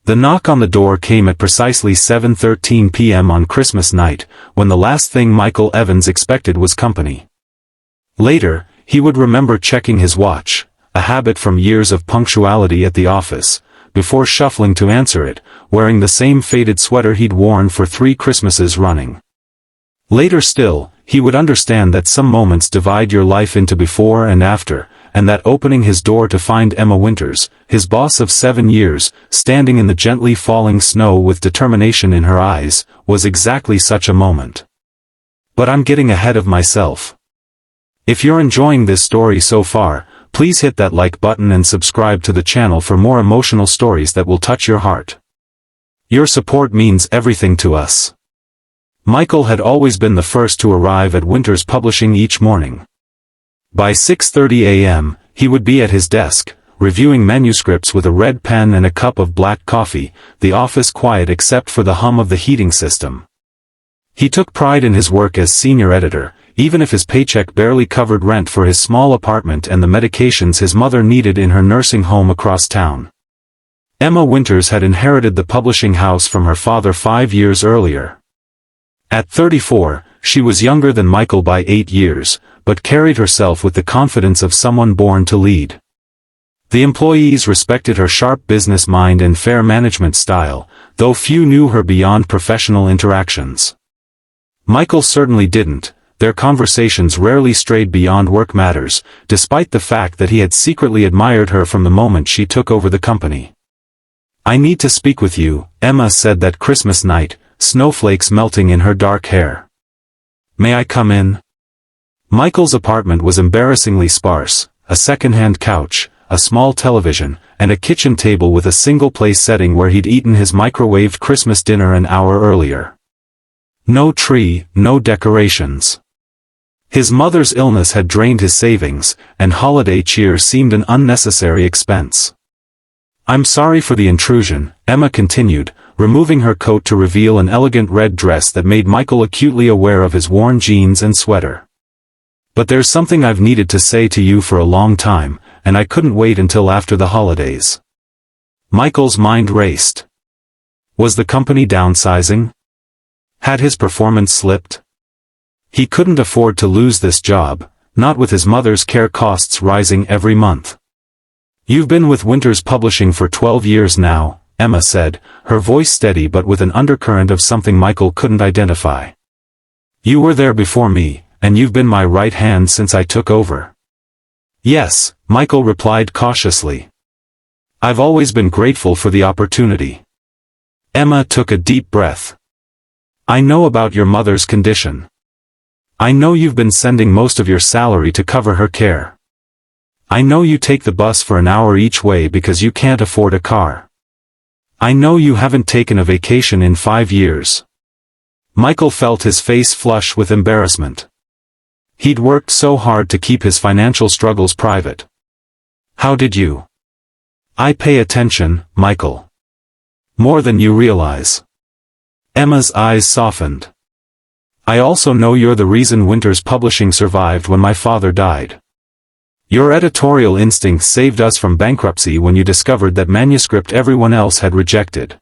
The knock on the door came at precisely 7:13 p.m. on Christmas night, when the last thing Michael Evans expected was company. Later, he would remember checking his watch, a habit from years of punctuality at the office, before shuffling to answer it, wearing the same faded sweater he'd worn for 3 Christmases running. Later still, he would understand that some moments divide your life into before and after, and that opening his door to find Emma Winters, his boss of 7 years, standing in the gently falling snow with determination in her eyes, was exactly such a moment. But I'm getting ahead of myself. If you're enjoying this story so far, please hit that like button and subscribe to the channel for more emotional stories that will touch your heart. Your support means everything to us. Michael had always been the first to arrive at Winters Publishing each morning. By 6:30 a.m., he would be at his desk, reviewing manuscripts with a red pen and a cup of black coffee, the office quiet except for the hum of the heating system. He took pride in his work as senior editor, even if his paycheck barely covered rent for his small apartment and the medications his mother needed in her nursing home across town. Emma Winters had inherited the publishing house from her father 5 years earlier. At 34, she was younger than Michael by 8 years, but carried herself with the confidence of someone born to lead. The employees respected her sharp business mind and fair management style, though few knew her beyond professional interactions. Michael certainly didn't. Their conversations rarely strayed beyond work matters, despite the fact that he had secretly admired her from the moment she took over the company. "I need to speak with you," Emma said that Christmas night, snowflakes melting in her dark hair. "May I come in?" Michael's apartment was embarrassingly sparse, a second-hand couch, a small television, and a kitchen table with a single-place setting where he'd eaten his microwaved Christmas dinner an hour earlier. No tree, no decorations. His mother's illness had drained his savings, and holiday cheer seemed an unnecessary expense. "I'm sorry for the intrusion," Emma continued, removing her coat to reveal an elegant red dress that made Michael acutely aware of his worn jeans and sweater. "But there's something I've needed to say to you for a long time, and I couldn't wait until after the holidays." Michael's mind raced. Was the company downsizing? Had his performance slipped? He couldn't afford to lose this job, not with his mother's care costs rising every month. "You've been with Winters Publishing for 12 years now," Emma said, her voice steady but with an undercurrent of something Michael couldn't identify. "You were there before me, and you've been my right hand since I took over." "Yes," Michael replied cautiously. "I've always been grateful for the opportunity." Emma took a deep breath. "I know about your mother's condition. I know you've been sending most of your salary to cover her care. I know you take the bus for an hour each way because you can't afford a car. I know you haven't taken a vacation in 5 years." Michael felt his face flush with embarrassment. He'd worked so hard to keep his financial struggles private. "How did you?" "I pay attention, Michael. More than you realize." Emma's eyes softened. "I also know you're the reason Winters Publishing survived when my father died. Your editorial instincts saved us from bankruptcy when you discovered that manuscript everyone else had rejected.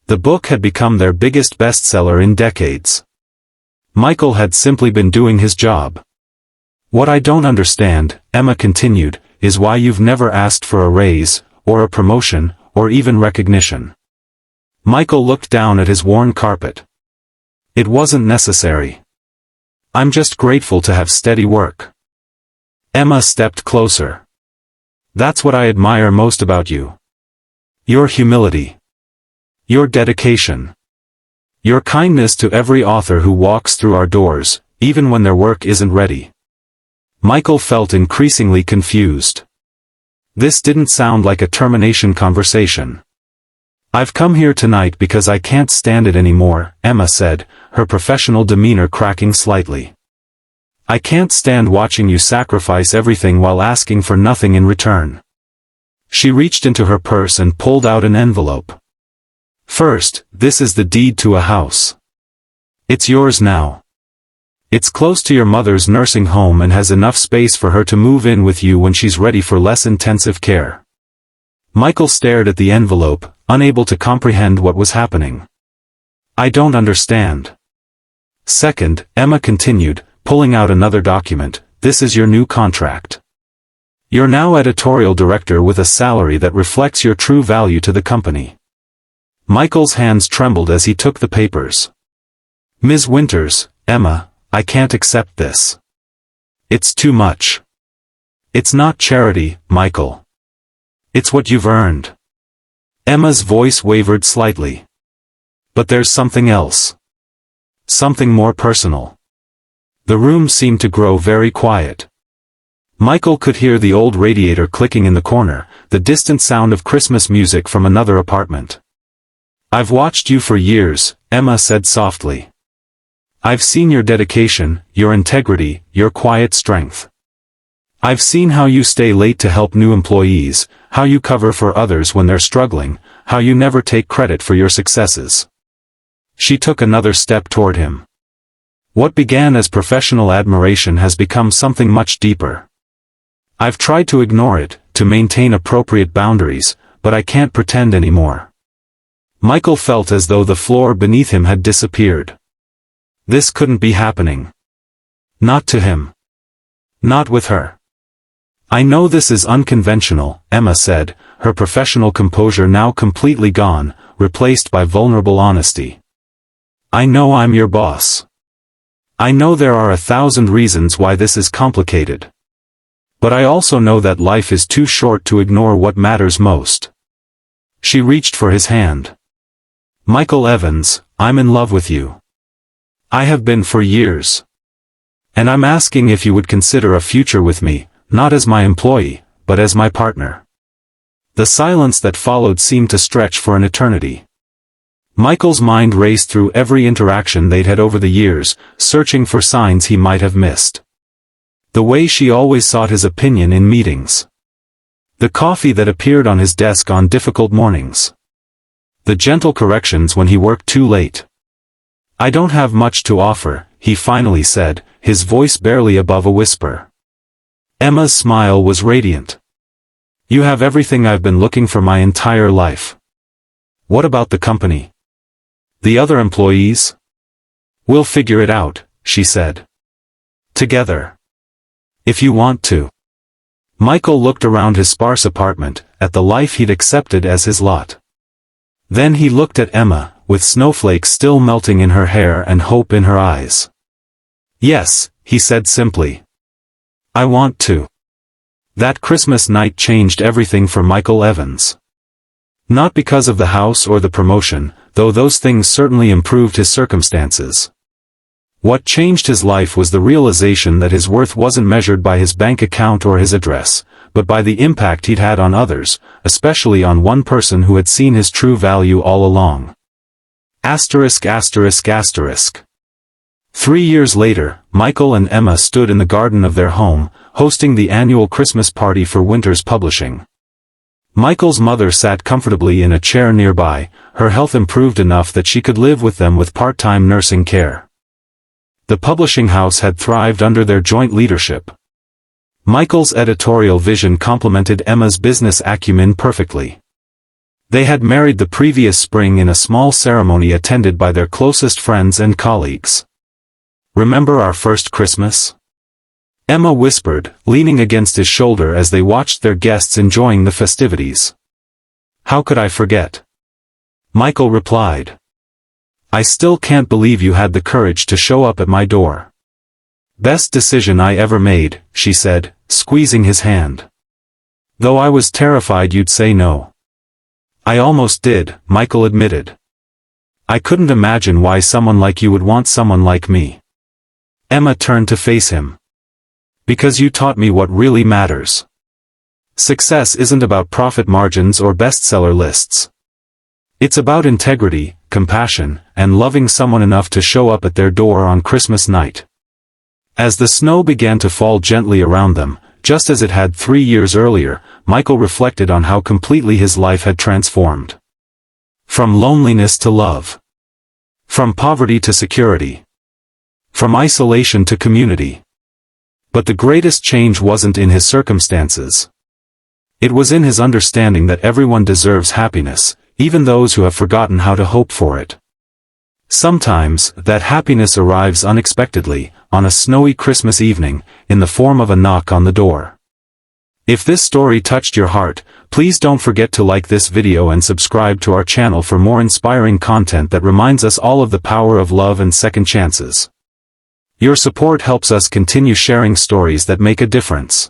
The book had become their biggest bestseller in decades. Michael had simply been doing his job. What I don't understand," Emma continued, "is why you've never asked for a raise, or a promotion, or even recognition." Michael looked down at his worn carpet. "It wasn't necessary. I'm just grateful to have steady work." Emma stepped closer. "That's what I admire most about you. Your humility. Your dedication. Your kindness to every author who walks through our doors, even when their work isn't ready." Michael felt increasingly confused. This didn't sound like a termination conversation. "I've come here tonight because I can't stand it anymore," Emma said, her professional demeanor cracking slightly. "I can't stand watching you sacrifice everything while asking for nothing in return." She reached into her purse and pulled out an envelope. "First, this is the deed to a house. It's yours now. It's close to your mother's nursing home and has enough space for her to move in with you when she's ready for less intensive care." Michael stared at the envelope, unable to comprehend what was happening. I don't understand. Second, Emma continued, pulling out another document, this is your new contract. You're now editorial director with a salary that reflects your true value to the company. Michael's hands trembled as he took the papers. Ms. Winters, Emma, I can't accept this. It's too much. It's not charity, Michael. It's what you've earned. Emma's voice wavered slightly. But there's something else. Something more personal. The room seemed to grow very quiet. Michael could hear the old radiator clicking in the corner, the distant sound of Christmas music from another apartment. I've watched you for years, Emma said softly. I've seen your dedication, your integrity, your quiet strength. I've seen how you stay late to help new employees, how you cover for others when they're struggling, how you never take credit for your successes. She took another step toward him. What began as professional admiration has become something much deeper. I've tried to ignore it, to maintain appropriate boundaries, but I can't pretend anymore. Michael felt as though the floor beneath him had disappeared. This couldn't be happening. Not to him. Not with her. I know this is unconventional, Emma said, her professional composure now completely gone, replaced by vulnerable honesty. I know I'm your boss. I know there are 1,000 reasons why this is complicated. But I also know that life is too short to ignore what matters most. She reached for his hand. Michael Evans, I'm in love with you. I have been for years. And I'm asking if you would consider a future with me, not as my employee, but as my partner. The silence that followed seemed to stretch for an eternity. Michael's mind raced through every interaction they'd had over the years, searching for signs he might have missed. The way she always sought his opinion in meetings. The coffee that appeared on his desk on difficult mornings. The gentle corrections when he worked too late. I don't have much to offer, he finally said, his voice barely above a whisper. Emma's smile was radiant. You have everything I've been looking for my entire life. What about the company? The other employees? We'll figure it out, she said. Together. If you want to. Michael looked around his sparse apartment, at the life he'd accepted as his lot. Then he looked at Emma, with snowflakes still melting in her hair and hope in her eyes. Yes, he said simply. I want to. That Christmas night changed everything for Michael Evans. Not because of the house or the promotion, though those things certainly improved his circumstances. What changed his life was the realization that his worth wasn't measured by his bank account or his address, but by the impact he'd had on others, especially on one person who had seen his true value all along. Asterisk asterisk asterisk. 3 years later, Michael and Emma stood in the garden of their home, hosting the annual Christmas party for Winters Publishing. Michael's mother sat comfortably in a chair nearby, her health improved enough that she could live with them with part-time nursing care. The publishing house had thrived under their joint leadership. Michael's editorial vision complemented Emma's business acumen perfectly. They had married the previous spring in a small ceremony attended by their closest friends and colleagues. Remember our first Christmas? Emma whispered, leaning against his shoulder as they watched their guests enjoying the festivities. How could I forget? Michael replied. I still can't believe you had the courage to show up at my door. Best decision I ever made, she said, squeezing his hand. Though I was terrified you'd say no. I almost did, Michael admitted. I couldn't imagine why someone like you would want someone like me. Emma turned to face him. Because you taught me what really matters. Success isn't about profit margins or bestseller lists. It's about integrity, compassion, and loving someone enough to show up at their door on Christmas night. As the snow began to fall gently around them, just as it had 3 years earlier, Michael reflected on how completely his life had transformed. From loneliness to love. From poverty to security. From isolation to community. But the greatest change wasn't in his circumstances. It was in his understanding that everyone deserves happiness, even those who have forgotten how to hope for it. Sometimes, that happiness arrives unexpectedly, on a snowy Christmas evening, in the form of a knock on the door. If this story touched your heart, please don't forget to like this video and subscribe to our channel for more inspiring content that reminds us all of the power of love and second chances. Your support helps us continue sharing stories that make a difference.